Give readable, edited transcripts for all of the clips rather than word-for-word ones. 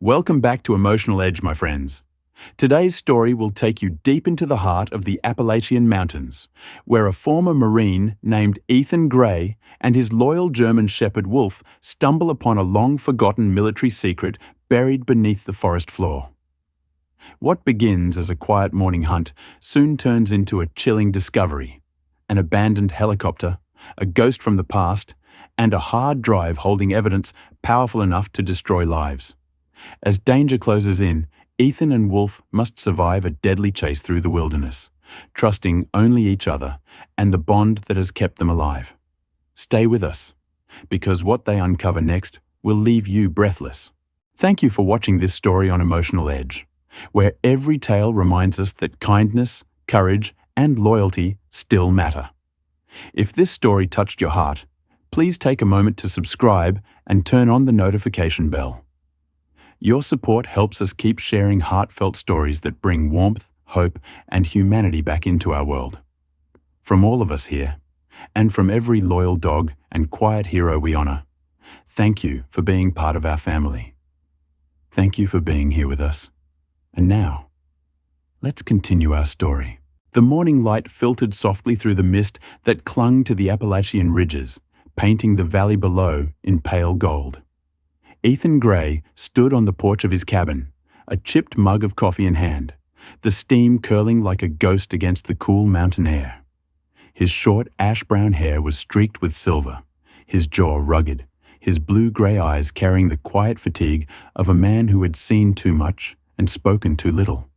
Welcome back to Emotional Edge, my friends. Today's story will take you deep into the heart of the Appalachian Mountains, where a former Marine named Ethan Gray and his loyal German shepherd Wolf stumble upon a long-forgotten military secret buried beneath the forest floor. What begins as a quiet morning hunt soon turns into a chilling discovery: an abandoned helicopter, a ghost from the past, and a hard drive holding evidence powerful enough to destroy lives. As danger closes in, Ethan and Wolf must survive a deadly chase through the wilderness, trusting only each other and the bond that has kept them alive. Stay with us, because what they uncover next will leave you breathless. Thank you for watching this story on Emotional Edge, where every tale reminds us that kindness, courage, and loyalty still matter. If this story touched your heart, please take a moment to subscribe and turn on the notification bell. Your support helps us keep sharing heartfelt stories that bring warmth, hope, and humanity back into our world. From all of us here, and from every loyal dog and quiet hero we honor, thank you for being part of our family. Thank you for being here with us. And now, let's continue our story. The morning light filtered softly through the mist that clung to the Appalachian ridges, painting the valley below in pale gold. Ethan Gray stood on the porch of his cabin, a chipped mug of coffee in hand, the steam curling like a ghost against the cool mountain air. His short ash-brown hair was streaked with silver, his jaw rugged, his blue-gray eyes carrying the quiet fatigue of a man who had seen too much and spoken too little.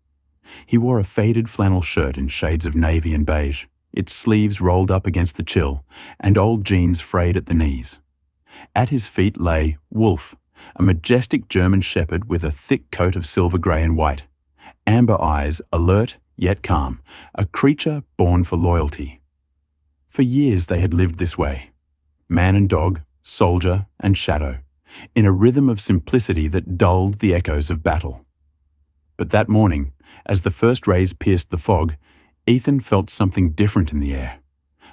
He wore a faded flannel shirt in shades of navy and beige, its sleeves rolled up against the chill, and old jeans frayed at the knees. At his feet lay Wolf, a majestic German shepherd with a thick coat of silver grey and white, amber eyes alert yet calm, a creature born for loyalty. For years they had lived this way, man and dog, soldier and shadow, in a rhythm of simplicity that dulled the echoes of battle. But that morning, as the first rays pierced the fog, Ethan felt something different in the air.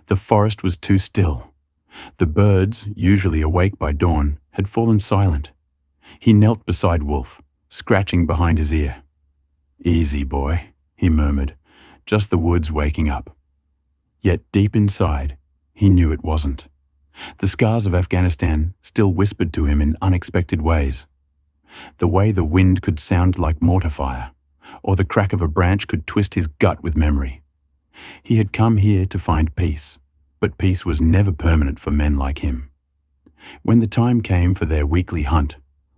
The forest was too still. The birds, usually awake by dawn, had fallen silent. He knelt beside Wolf, scratching behind his ear. "Easy, boy," he murmured, "just the woods waking up." Yet deep inside, he knew it wasn't. The scars of Afghanistan still whispered to him in unexpected ways. The way the wind could sound like mortar fire, or the crack of a branch could twist his gut with memory. He had come here to find peace, but peace was never permanent for men like him. When the time came for their weekly hunt,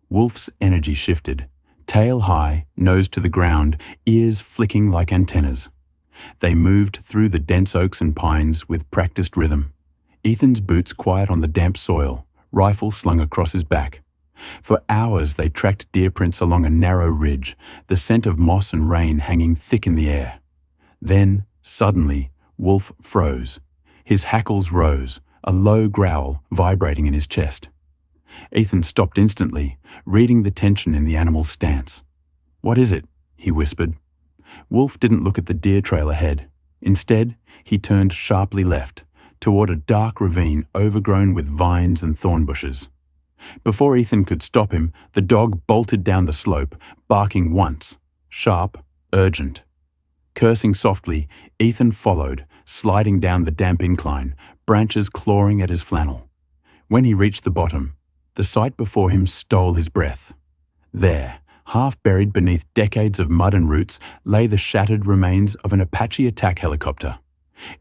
Wolf's energy shifted, tail high, nose to the ground, ears flicking like antennas. They moved through the dense oaks and pines with practiced rhythm, Ethan's boots quiet on the damp soil, rifle slung across his back. For hours they tracked deer prints along a narrow ridge, the scent of moss and rain hanging thick in the air. Then, suddenly, Wolf froze. His hackles rose, a low growl vibrating in his chest. Ethan stopped instantly, reading the tension in the animal's stance. "What is it?" he whispered. Wolf didn't look at the deer trail ahead. Instead, he turned sharply left, toward a dark ravine overgrown with vines and thorn bushes. Before Ethan could stop him, the dog bolted down the slope, barking once, sharp, urgent. Cursing softly, Ethan followed, sliding down the damp incline, branches clawing at his flannel. When he reached the bottom, the sight before him stole his breath. There, half buried beneath decades of mud and roots, lay the shattered remains of an Apache attack helicopter.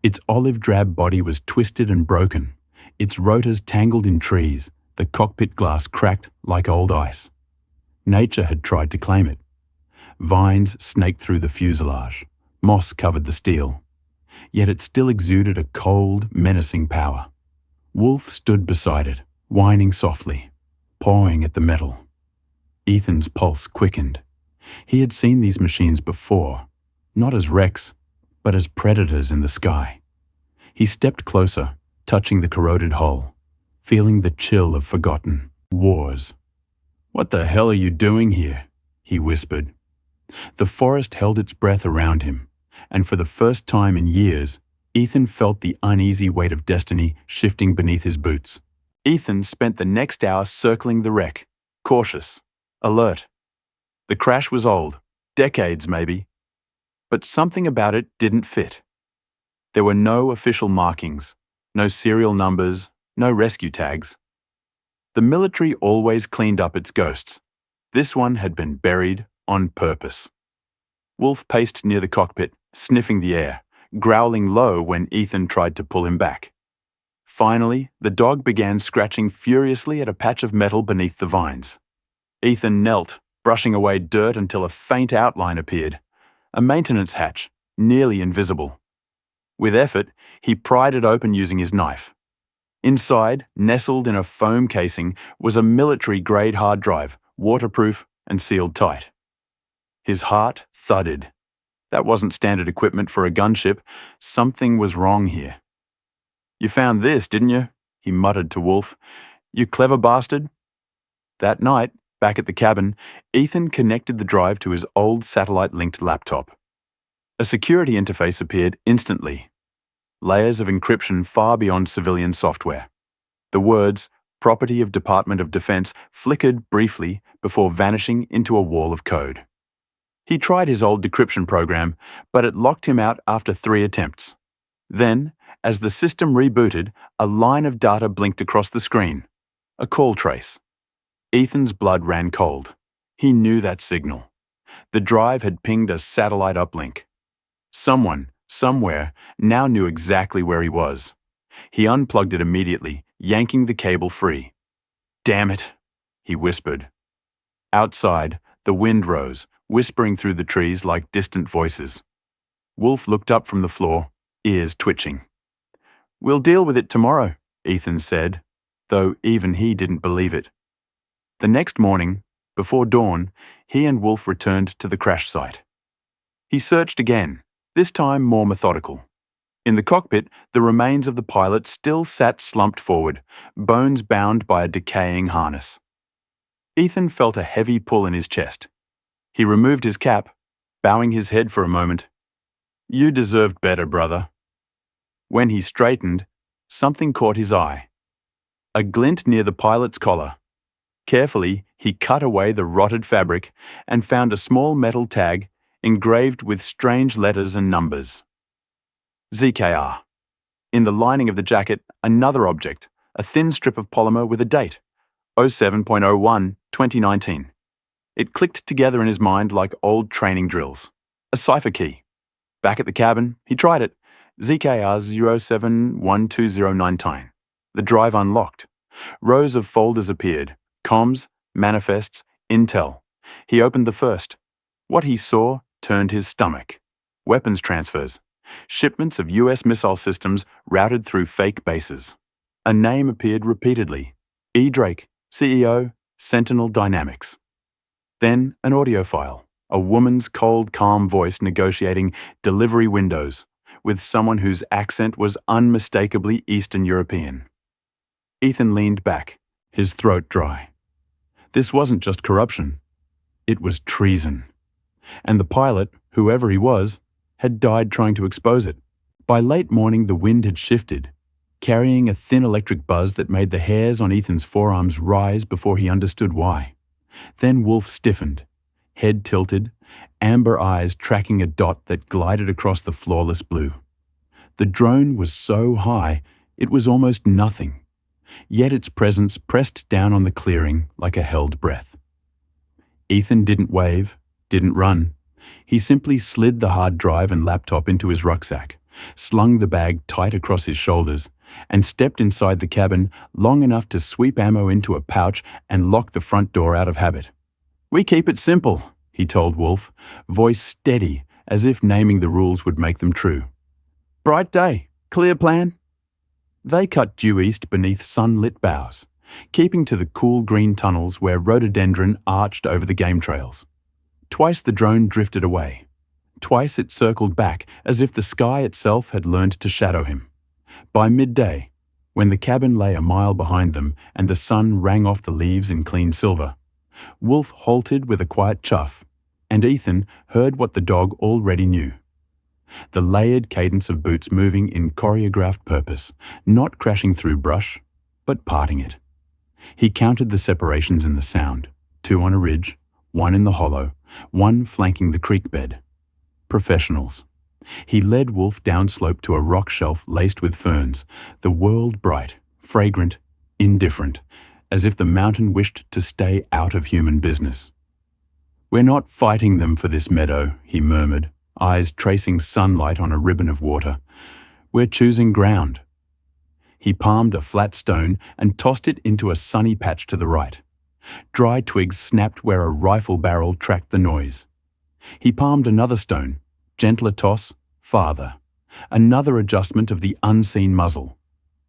Its olive-drab body was twisted and broken, its rotors tangled in trees, the cockpit glass cracked like old ice. Nature had tried to claim it. Vines snaked through the fuselage, moss covered the steel. Yet it still exuded a cold, menacing power. Wolf stood beside it, whining softly, pawing at the metal. Ethan's pulse quickened. He had seen these machines before, not as wrecks, but as predators in the sky. He stepped closer, touching the corroded hull, feeling the chill of forgotten wars. "What the hell are you doing here?" he whispered. The forest held its breath around him, and for the first time in years, Ethan felt the uneasy weight of destiny shifting beneath his boots. Ethan spent the next hour circling the wreck, cautious, alert, The crash was old, decades maybe, but something about it didn't fit. There were no official markings, no serial numbers, no rescue tags. The military always cleaned up its ghosts. This one had been buried on purpose. Wolf paced near the cockpit, sniffing the air, growling low when Ethan tried to pull him back. Finally, the dog began scratching furiously at a patch of metal beneath the vines. Ethan knelt, brushing away dirt until a faint outline appeared. A maintenance hatch, nearly invisible. With effort, he pried it open using his knife. Inside, nestled in a foam casing, was a military-grade hard drive, waterproof and sealed tight. His heart thudded. That wasn't standard equipment for a gunship. Something was wrong here. "You found this, didn't you?" he muttered to Wolf. "You clever bastard." That night, back at the cabin, Ethan connected the drive to his old satellite-linked laptop. A security interface appeared instantly. Layers of encryption far beyond civilian software. The words, "Property of Department of Defense," flickered briefly before vanishing into a wall of code. He tried his old decryption program, but it locked him out after 3 attempts. Then, as the system rebooted, a line of data blinked across the screen. A call trace. Ethan's blood ran cold. He knew that signal. The drive had pinged a satellite uplink. Someone, somewhere, now knew exactly where he was. He unplugged it immediately, yanking the cable free. "Damn it," he whispered. Outside, the wind rose, whispering through the trees like distant voices. Wolf looked up from the floor, ears twitching. "We'll deal with it tomorrow," Ethan said, though even he didn't believe it. The next morning, before dawn, he and Wolf returned to the crash site. He searched again, this time more methodical. In the cockpit, the remains of the pilot still sat slumped forward, bones bound by a decaying harness. Ethan felt a heavy pull in his chest. He removed his cap, bowing his head for a moment. "You deserved better, brother." When he straightened, something caught his eye. A glint near the pilot's collar. Carefully, he cut away the rotted fabric and found a small metal tag engraved with strange letters and numbers. ZKR. In the lining of the jacket, another object, a thin strip of polymer with a date, 07.01/2019. It clicked together in his mind like old training drills. A cipher key. Back at the cabin, he tried it. ZKR 071209. The drive unlocked. Rows of folders appeared. Comms, manifests, intel. He opened the first. What he saw turned his stomach. Weapons transfers. Shipments of US missile systems routed through fake bases. A name appeared repeatedly. E. Drake, CEO, Sentinel Dynamics. Then an audio file. A woman's cold, calm voice negotiating delivery windows with someone whose accent was unmistakably Eastern European. Ethan leaned back, his throat dry. This wasn't just corruption. It was treason. And the pilot, whoever he was, had died trying to expose it. By late morning, the wind had shifted, carrying a thin electric buzz that made the hairs on Ethan's forearms rise before he understood why. Then Wolf stiffened, head tilted, amber eyes tracking a dot that glided across the flawless blue. The drone was so high, it was almost nothing, yet its presence pressed down on the clearing like a held breath. Ethan didn't wave, didn't run. He simply slid the hard drive and laptop into his rucksack, slung the bag tight across his shoulders, and stepped inside the cabin long enough to sweep ammo into a pouch and lock the front door out of habit. "We keep it simple," he told Wolf, voice steady as if naming the rules would make them true. "Bright day, clear plan?" They cut due east beneath sunlit boughs, keeping to the cool green tunnels where rhododendron arched over the game trails. Twice the drone drifted away. Twice it circled back as if the sky itself had learned to shadow him. By midday, when the cabin lay a mile behind them and the sun rang off the leaves in clean silver, Wolf halted with a quiet chuff, and Ethan heard what the dog already knew. The layered cadence of boots moving in choreographed purpose, not crashing through brush, but parting it. He counted the separations in the sound, 2 on a ridge, one in the hollow, one flanking the creek bed. Professionals. He led Wolf downslope to a rock shelf laced with ferns, the world bright, fragrant, indifferent, as if the mountain wished to stay out of human business. "We're not fighting them for this meadow," he murmured, eyes tracing sunlight on a ribbon of water. "We're choosing ground." He palmed a flat stone and tossed it into a sunny patch to the right. Dry twigs snapped where a rifle barrel tracked the noise. He palmed another stone, gentler toss, farther. Another adjustment of the unseen muzzle.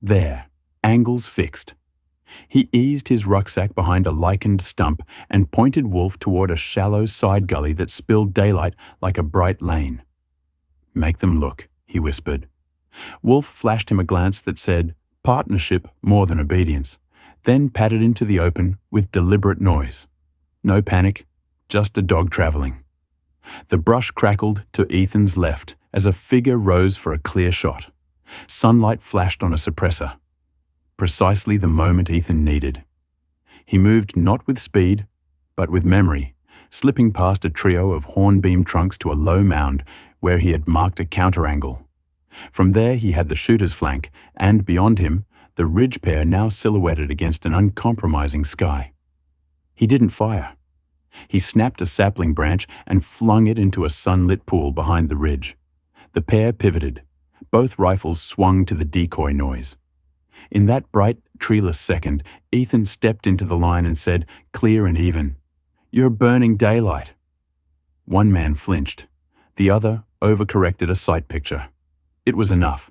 There, angles fixed. He eased his rucksack behind a lichened stump and pointed Wolf toward a shallow side gully that spilled daylight like a bright lane. "Make them look," he whispered. Wolf flashed him a glance that said, "Partnership more than obedience," then padded into the open with deliberate noise. No panic, just a dog traveling. The brush crackled to Ethan's left as a figure rose for a clear shot. Sunlight flashed on a suppressor. Precisely the moment Ethan needed. He moved not with speed, but with memory, slipping past a trio of hornbeam trunks to a low mound where he had marked a counter-angle. From there he had the shooter's flank, and beyond him, the ridge pair now silhouetted against an uncompromising sky. He didn't fire. He snapped a sapling branch and flung it into a sunlit pool behind the ridge. The pair pivoted. Both rifles swung to the decoy noise. In that bright, treeless second, Ethan stepped into the line and said, clear and even, "You're burning daylight." One man flinched. The other overcorrected a sight picture. It was enough.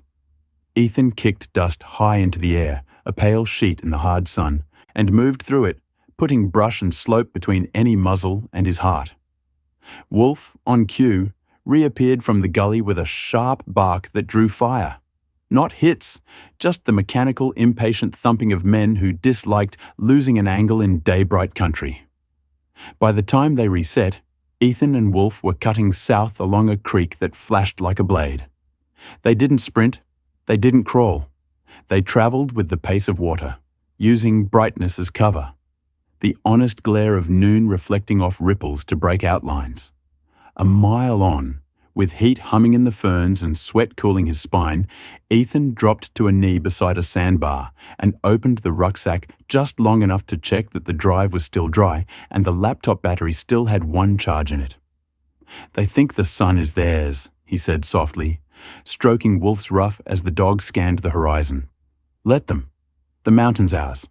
Ethan kicked dust high into the air, a pale sheet in the hard sun, and moved through it, putting brush and slope between any muzzle and his heart. Wolf, on cue, reappeared from the gully with a sharp bark that drew fire. Not hits, just the mechanical, impatient thumping of men who disliked losing an angle in day-bright country. By the time they reset, Ethan and Wolf were cutting south along a creek that flashed like a blade. They didn't sprint, they didn't crawl. They traveled with the pace of water, using brightness as cover. The honest glare of noon reflecting off ripples to break outlines. A mile on, with heat humming in the ferns and sweat cooling his spine, Ethan dropped to a knee beside a sandbar and opened the rucksack just long enough to check that the drive was still dry and the laptop battery still had one charge in it. "They think the sun is theirs," he said softly, stroking Wolf's ruff as the dog scanned the horizon. "Let them. The mountain's ours."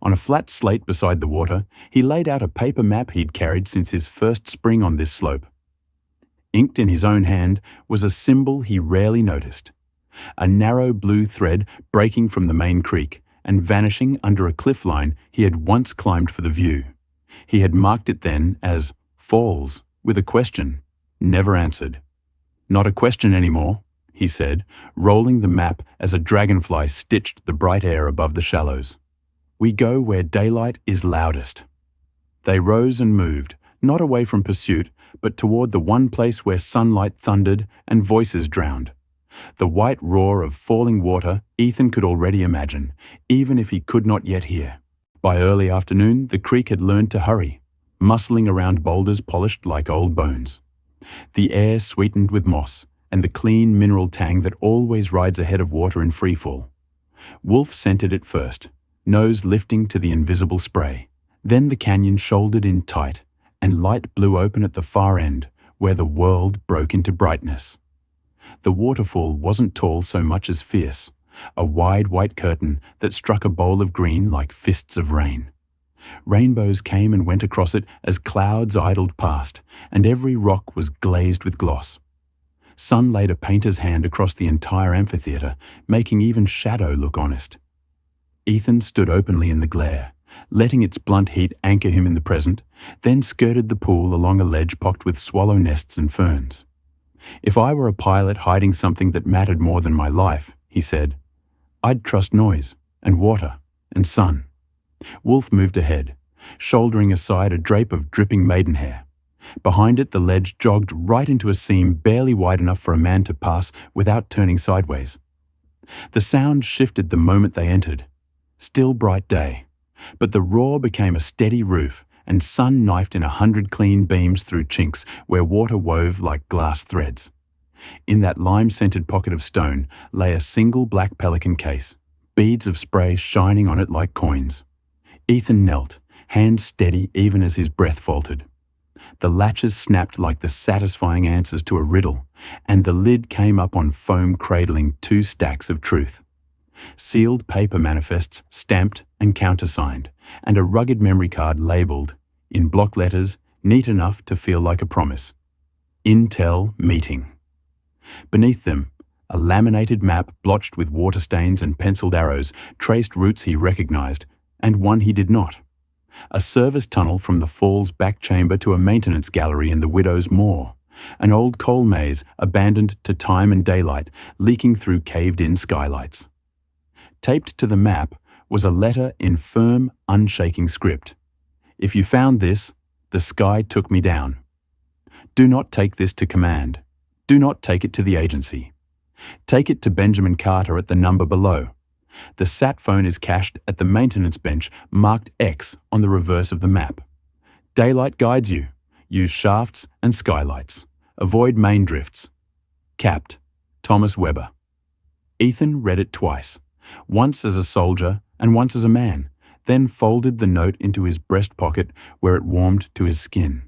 On a flat slate beside the water, he laid out a paper map he'd carried since his first spring on this slope. Inked in his own hand was a symbol he rarely noticed. A narrow blue thread breaking from the main creek and vanishing under a cliff line he had once climbed for the view. He had marked it then as Falls with a question, never answered. "Not a question anymore," he said, rolling the map as a dragonfly stitched the bright air above the shallows. "We go where daylight is loudest." They rose and moved, not away from pursuit, but toward the one place where sunlight thundered and voices drowned. The white roar of falling water Ethan could already imagine, even if he could not yet hear. By early afternoon, the creek had learned to hurry, muscling around boulders polished like old bones. The air sweetened with moss and the clean mineral tang that always rides ahead of water in freefall. Wolf scented it first, nose lifting to the invisible spray. Then the canyon shouldered in tight, and light blew open at the far end, where the world broke into brightness. The waterfall wasn't tall so much as fierce, a wide white curtain that struck a bowl of green like fists of rain. Rainbows came and went across it as clouds idled past, and every rock was glazed with gloss. Sun laid a painter's hand across the entire amphitheater, making even shadow look honest. Ethan stood openly in the glare, letting its blunt heat anchor him in the present, then skirted the pool along a ledge pocked with swallow nests and ferns. "If I were a pilot hiding something that mattered more than my life," he said, "I'd trust noise, and water, and sun." Wolf moved ahead, shouldering aside a drape of dripping maidenhair. Behind it, the ledge jogged right into a seam barely wide enough for a man to pass without turning sideways. The sound shifted the moment they entered. Still bright day, but the roar became a steady roof, and sun knifed in 100 clean beams through chinks where water wove like glass threads. In that lime-scented pocket of stone lay a single black pelican case, beads of spray shining on it like coins. Ethan knelt, hands steady even as his breath faltered. The latches snapped like the satisfying answers to a riddle, and the lid came up on foam cradling 2 stacks of truth. Sealed paper manifests stamped and countersigned, and a rugged memory card labelled, in block letters, neat enough to feel like a promise. Intel Meeting. Beneath them, a laminated map blotched with water stains and penciled arrows traced routes he recognized, and one he did not. A service tunnel from the Falls back chamber to a maintenance gallery in the Widow's Moor. An old coal maze abandoned to time and daylight, leaking through caved-in skylights. Taped to the map was a letter in firm, unshaking script. If you found this, the sky took me down. Do not take this to command. Do not take it to the agency. Take it to Benjamin Carter at the number below. The sat phone is cached at the maintenance bench marked X on the reverse of the map. Daylight guides you. Use shafts and skylights. Avoid main drifts. Capt. Thomas Webber. Ethan read it twice, once as a soldier and once as a man, then folded the note into his breast pocket where it warmed to his skin.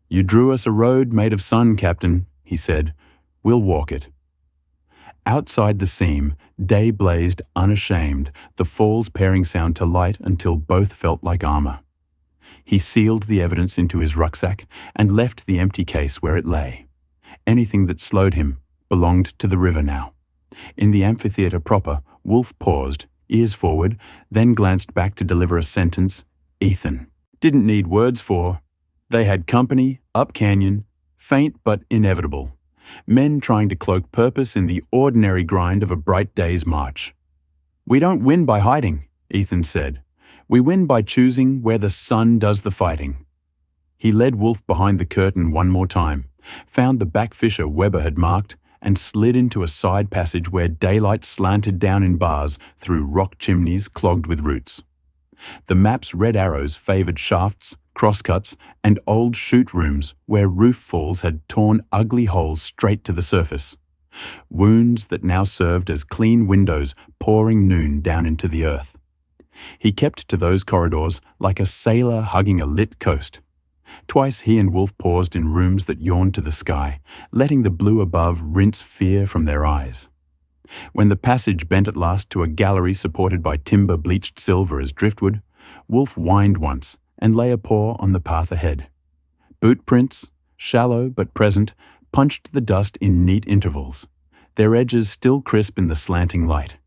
You drew us a road made of sun, Captain, he said. We'll walk it. Outside the seam, day blazed unashamed, the Falls pairing sound to light until both felt like armor. He sealed the evidence into his rucksack and left the empty case where it lay. Anything that slowed him belonged to the river now. In the amphitheater proper, Wolf paused, ears forward, then glanced back to deliver a sentence Ethan didn't need words for. They had company, up canyon, faint but inevitable. Men trying to cloak purpose in the ordinary grind of a bright day's march. We don't win by hiding, Ethan said. We win by choosing where the sun does the fighting. He led Wolf behind the curtain one more time, found the back fissure Webber had marked, and slid into a side passage where daylight slanted down in bars through rock chimneys clogged with roots. The map's red arrows favoured shafts, crosscuts, and old chute rooms where roof falls had torn ugly holes straight to the surface. Wounds that now served as clean windows pouring noon down into the earth. He kept to those corridors like a sailor hugging a lit coast. Twice he and Wolf paused in rooms that yawned to the sky, letting the blue above rinse fear from their eyes. When the passage bent at last to a gallery supported by timber bleached silver as driftwood, Wolf whined once and lay a paw on the path ahead. Boot prints, shallow but present, punched the dust in neat intervals, their edges still crisp in the slanting light.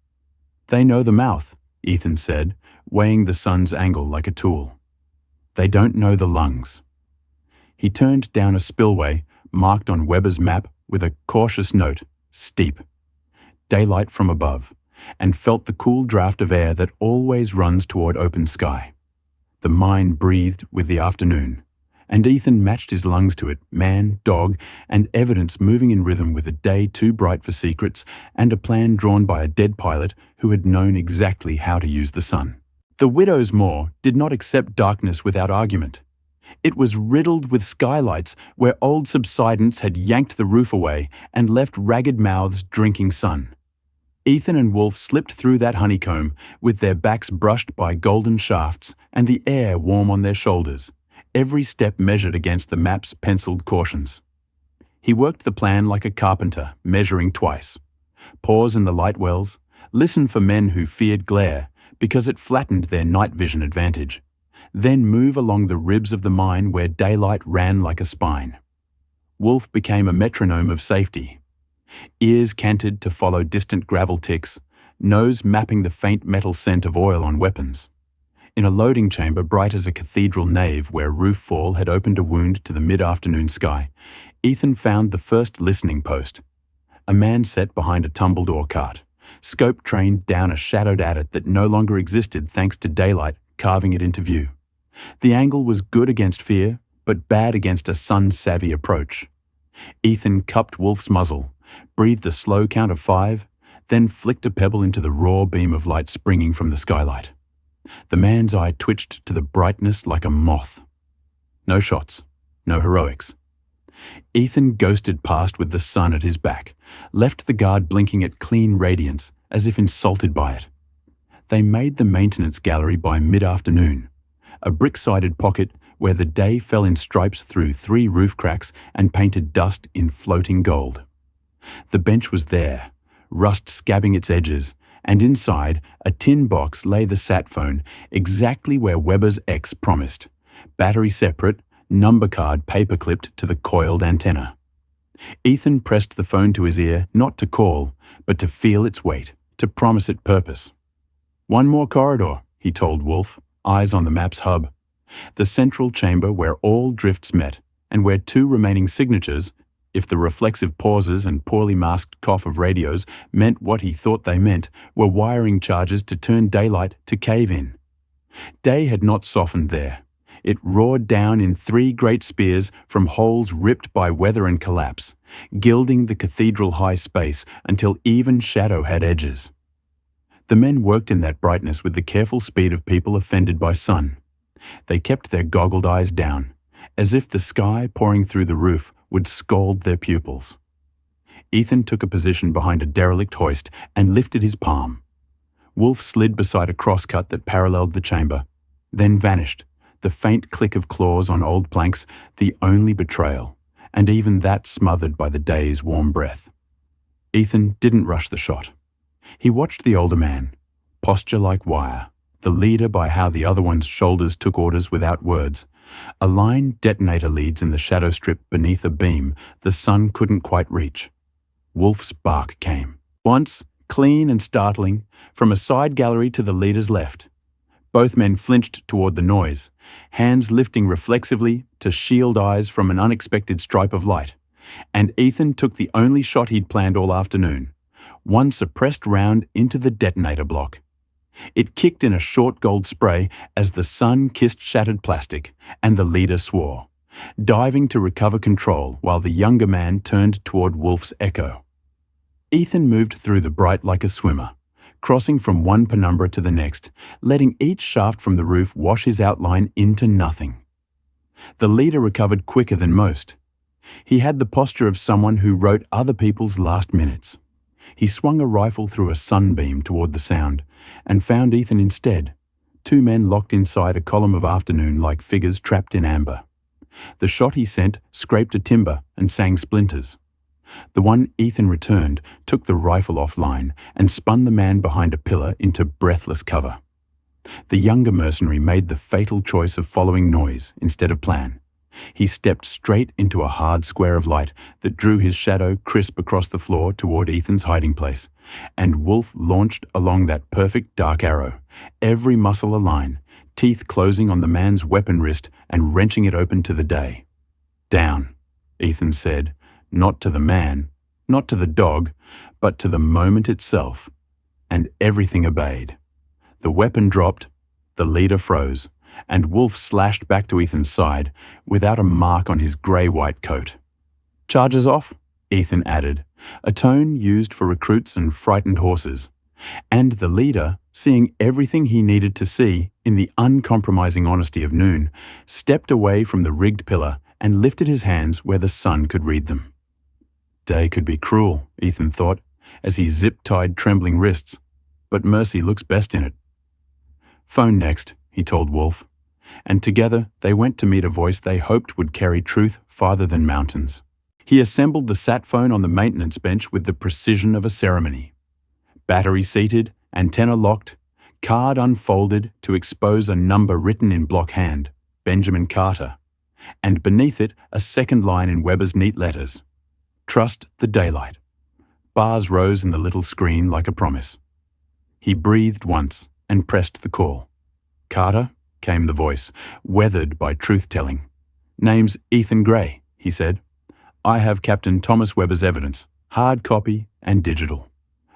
They know the mouth, Ethan said, weighing the sun's angle like a tool. They don't know the lungs. He turned down a spillway marked on Webber's map with a cautious note, steep. Daylight from above, and felt the cool draft of air that always runs toward open sky. The mine breathed with the afternoon, and Ethan matched his lungs to it, man, dog, and evidence moving in rhythm with a day too bright for secrets and a plan drawn by a dead pilot who had known exactly how to use the sun. The Widow's Moor did not accept darkness without argument. It was riddled with skylights where old subsidence had yanked the roof away and left ragged mouths drinking sun. Ethan and Wolf slipped through that honeycomb with their backs brushed by golden shafts and the air warm on their shoulders, every step measured against the map's penciled cautions. He worked the plan like a carpenter, measuring twice. Pause in the light wells, listen for men who feared glare because it flattened their night vision advantage, then move along the ribs of the mine where daylight ran like a spine. Wolf became a metronome of safety. Ears canted to follow distant gravel ticks, nose mapping the faint metal scent of oil on weapons. In a loading chamber bright as a cathedral nave where roof fall had opened a wound to the mid-afternoon sky, Ethan found the first listening post. A man sat behind a tumbled ore cart, scope trained down a shadowed adit that no longer existed thanks to daylight carving it into view. The angle was good against fear, but bad against a sun-savvy approach. Ethan cupped Wolf's muzzle, breathed a slow count of 5, then flicked a pebble into the raw beam of light springing from the skylight. The man's eye twitched to the brightness like a moth. No shots, no heroics. Ethan ghosted past with the sun at his back, left the guard blinking at clean radiance, as if insulted by it. They made the maintenance gallery by mid-afternoon, a brick-sided pocket where the day fell in stripes through 3 roof cracks and painted dust in floating gold. The bench was there, rust scabbing its edges, and inside, a tin box lay the sat phone exactly where Weber's X promised, battery separate, number card paper-clipped to the coiled antenna. Ethan pressed the phone to his ear not to call, but to feel its weight, to promise it purpose. "One more corridor," he told Wolf, eyes on the map's hub. The central chamber where all drifts met, and where 2 remaining signatures, if the reflexive pauses and poorly masked cough of radios meant what he thought they meant, were wiring charges to turn daylight to cave in. Day had not softened there. It roared down in 3 great spears from holes ripped by weather and collapse, gilding the cathedral-high space until even shadow had edges. The men worked in that brightness with the careful speed of people offended by sun. They kept their goggled eyes down, as if the sky pouring through the roof would scald their pupils. Ethan took a position behind a derelict hoist and lifted his palm. Wolf slid beside a crosscut that paralleled the chamber, then vanished, the faint click of claws on old planks the only betrayal, and even that smothered by the day's warm breath. Ethan didn't rush the shot. He watched the older man, posture like wire, the leader by how the other one's shoulders took orders without words. Aligned detonator leads in the shadow strip beneath a beam the sun couldn't quite reach. Wolf's bark came. Once, clean and startling, from a side gallery to the leader's left. Both men flinched toward the noise, hands lifting reflexively to shield eyes from an unexpected stripe of light. And Ethan took the only shot he'd planned all afternoon, one suppressed round into the detonator block. It kicked in a short gold spray as the sun kissed shattered plastic, and the leader swore, diving to recover control while the younger man turned toward Wolf's echo. Ethan moved through the bright like a swimmer, crossing from one penumbra to the next, letting each shaft from the roof wash his outline into nothing. The leader recovered quicker than most. He had the posture of someone who wrote other people's last minutes. He swung a rifle through a sunbeam toward the sound, and found Ethan instead, 2 men locked inside a column of afternoon like figures trapped in amber. The shot he sent scraped a timber and sang splinters. The one Ethan returned took the rifle offline and spun the man behind a pillar into breathless cover. The younger mercenary made the fatal choice of following noise instead of plan. He stepped straight into a hard square of light that drew his shadow crisp across the floor toward Ethan's hiding place, and Wolf launched along that perfect dark arrow, every muscle align, teeth closing on the man's weapon wrist and wrenching it open to the day. "Down," Ethan said, not to the man, not to the dog, but to the moment itself, and everything obeyed. The weapon dropped, the leader froze, and Wolf slashed back to Ethan's side without a mark on his grey-white coat. "Charges off," Ethan added, a tone used for recruits and frightened horses. And the leader, seeing everything he needed to see in the uncompromising honesty of noon, stepped away from the rigged pillar and lifted his hands where the sun could read them. Day could be cruel, Ethan thought, as he zip-tied trembling wrists, but mercy looks best in it. "Phone next," he told Wolf, and together they went to meet a voice they hoped would carry truth farther than mountains. He assembled the sat phone on the maintenance bench with the precision of a ceremony. Battery seated, antenna locked, card unfolded to expose a number written in block hand, Benjamin Carter, and beneath it a second line in Weber's neat letters, "Trust the daylight." Bars rose in the little screen like a promise. He breathed once and pressed the call. "Carter," came the voice, weathered by truth-telling. "Name's Ethan Gray," he said. "I have Captain Thomas Weber's evidence, hard copy and digital.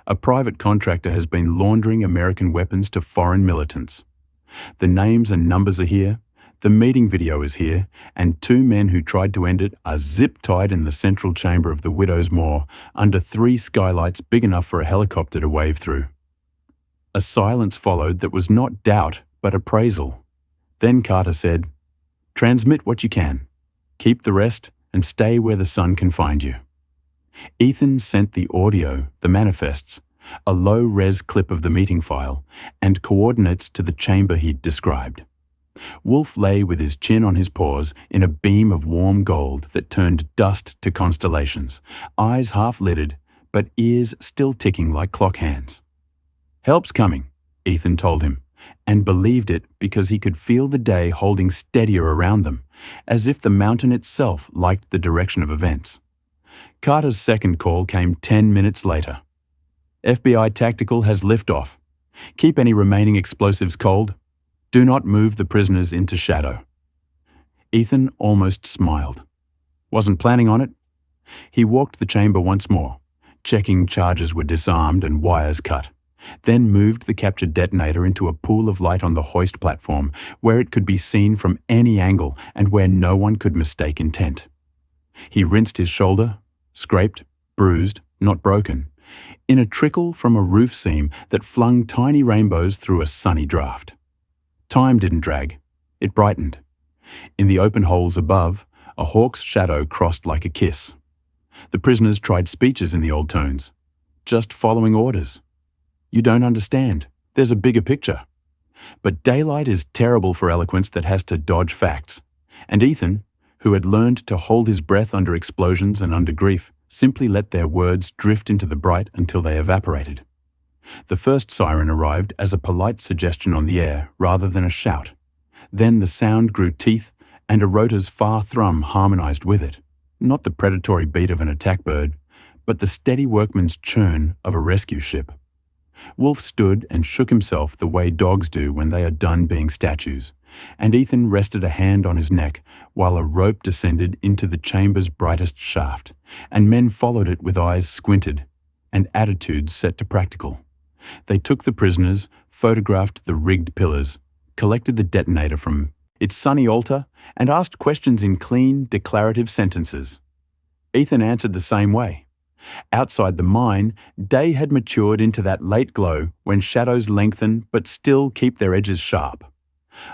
A private contractor has been laundering American weapons to foreign militants. The names and numbers are here, the meeting video is here, and 2 men who tried to end it are zip-tied in the central chamber of the Widow's Moor under 3 skylights big enough for a helicopter to wave through." A silence followed that was not doubt, but appraisal. Then Carter said, "Transmit what you can. Keep the rest and stay where the sun can find you." Ethan sent the audio, the manifests, a low-res clip of the meeting file, and coordinates to the chamber he'd described. Wolf lay with his chin on his paws in a beam of warm gold that turned dust to constellations, eyes half-lidded, but ears still ticking like clock hands. "Help's coming," Ethan told him, and believed it because he could feel the day holding steadier around them, as if the mountain itself liked the direction of events. Carter's second call came 10 minutes later. "FBI Tactical has liftoff. Keep any remaining explosives cold. Do not move the prisoners into shadow." Ethan almost smiled. Wasn't planning on it. He walked the chamber once more, checking charges were disarmed and wires cut, then moved the captured detonator into a pool of light on the hoist platform where it could be seen from any angle and where no one could mistake intent. He rinsed his shoulder, scraped, bruised, not broken, in a trickle from a roof seam that flung tiny rainbows through a sunny draft. Time didn't drag. It brightened. In the open holes above, a hawk's shadow crossed like a kiss. The prisoners tried speeches in the old tones. Just following orders. "You don't understand. There's a bigger picture." But daylight is terrible for eloquence that has to dodge facts. And Ethan, who had learned to hold his breath under explosions and under grief, simply let their words drift into the bright until they evaporated. The first siren arrived as a polite suggestion on the air rather than a shout. Then the sound grew teeth, and a rotor's far thrum harmonized with it. Not the predatory beat of an attack bird, but the steady workman's churn of a rescue ship. Wolf stood and shook himself the way dogs do when they are done being statues, and Ethan rested a hand on his neck while a rope descended into the chamber's brightest shaft, and men followed it with eyes squinted and attitudes set to practical. They took the prisoners, photographed the rigged pillars, collected the detonator from its sunny altar, and asked questions in clean, declarative sentences. Ethan answered the same way. Outside the mine, day had matured into that late glow when shadows lengthen but still keep their edges sharp.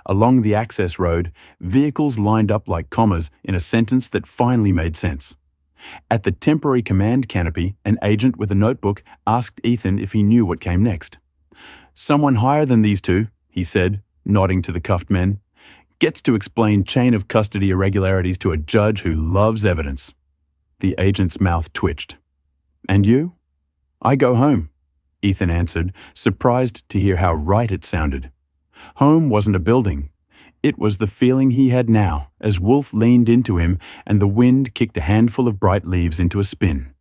Along the access road, vehicles lined up like commas in a sentence that finally made sense. At the temporary command canopy, an agent with a notebook asked Ethan if he knew what came next. "Someone higher than these two," he said, nodding to the cuffed men, "gets to explain chain of custody irregularities to a judge who loves evidence." The agent's mouth twitched. "And you?" "I go home," Ethan answered, surprised to hear how right it sounded. Home wasn't a building. It was the feeling he had now, as Wolf leaned into him and the wind kicked a handful of bright leaves into a spin.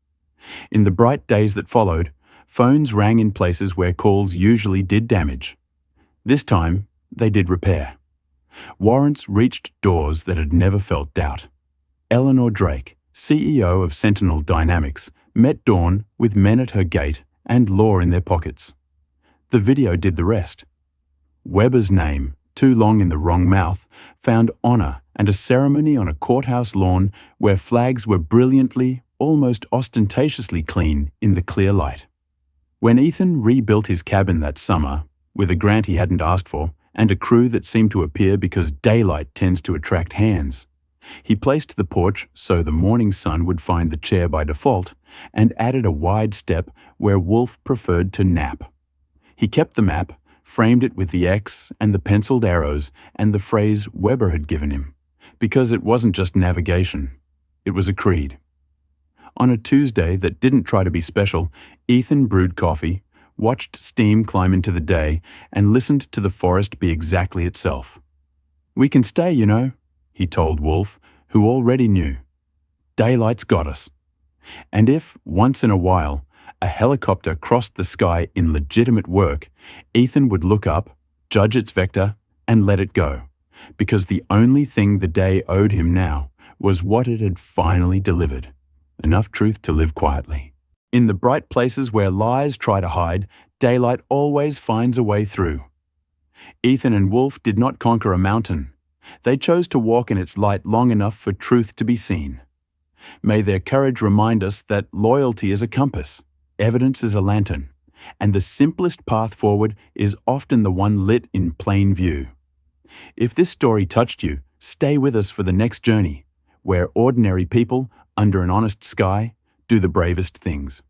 In the bright days that followed, phones rang in places where calls usually did damage. This time, they did repair. Warrants reached doors that had never felt doubt. Eleanor Drake, CEO of Sentinel Dynamics, met Dawn with men at her gate and law in their pockets. The video did the rest. Weber's name, too long in the wrong mouth, found honor and a ceremony on a courthouse lawn where flags were brilliantly, almost ostentatiously clean in the clear light. When Ethan rebuilt his cabin that summer, with a grant he hadn't asked for, and a crew that seemed to appear because daylight tends to attract hands, he placed the porch so the morning sun would find the chair by default, and added a wide step where Wolf preferred to nap. He kept the map, framed it with the X and the penciled arrows and the phrase Weber had given him, because it wasn't just navigation, it was a creed. On a Tuesday that didn't try to be special, Ethan brewed coffee, watched steam climb into the day, and listened to the forest be exactly itself. "We can stay, you know," he told Wolf, who already knew. "Daylight's got us." And if, once in a while, a helicopter crossed the sky in legitimate work, Ethan would look up, judge its vector, and let it go, because the only thing the day owed him now was what it had finally delivered, enough truth to live quietly. In the bright places where lies try to hide, daylight always finds a way through. Ethan and Wolf did not conquer a mountain. They chose to walk in its light long enough for truth to be seen. May their courage remind us that loyalty is a compass, evidence is a lantern, and the simplest path forward is often the one lit in plain view. If this story touched you, stay with us for the next journey, where ordinary people, under an honest sky, do the bravest things.